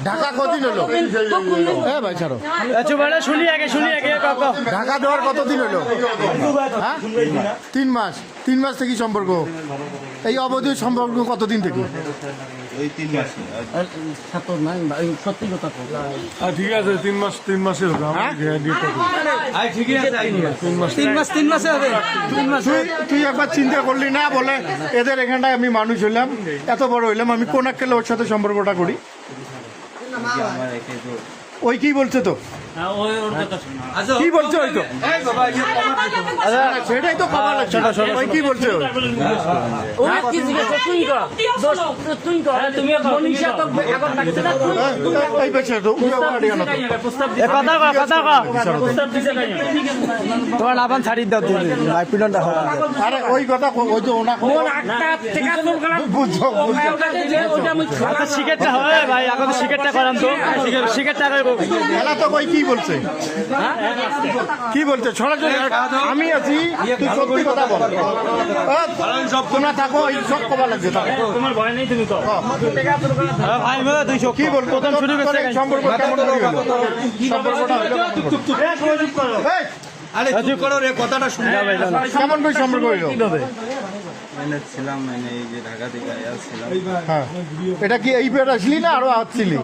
ঢাকা কতদিন হলো? হ্যাঁ ভাই ছাড়ো, ঢাকা দেওয়ার কতদিন হলো? হ্যাঁ 3 মাস। 3 মাস থেকে সম্পর্ক, এই অবৈধ সম্পর্ক কতদিন থেকে? ঠিক আছে 3 মাস 3 মাসের হবে। তুই একবার চিন্তা করলি না বলে এদের এখানটায় আমি মানুষ হইলাম, এত বড় হইলাম, আমি কোন এককালে ওর সাথে সম্পর্কটা করি? ওই কি বলছে তো, কি বলছে ওই তো, সেটাই তো খবর লাগছে। ওই কি বলছে? তোমার লাভান ছাড়ি দাও তুমি পিলনটা হবে। আরে ওই কথা ওই তো ওনা বুঝছো শিকেটটা হবে ভাই, এখন শিকেটটা করান তো, শিকেটটা খেলা তো ওই কি বলছে, কি বলছে সরাসরি? আমি আছি, তুই সত্যি কথা বল। তোমরা থাকো, এই সব কবা লাগছে, তোমার ভয় নেই, তুমি ভাই কি বলবো? সম্পর্ক কেমন হলো? সম্পর্কটা কথাটা শুনে যাবে কেমন করে সম্পর্ক হইলো? ছিলাম এই যে ঢাকা থেকে আসছিলাম। হ্যাঁ, এটা কি এই পেট আসলি না আরো আসছিলি?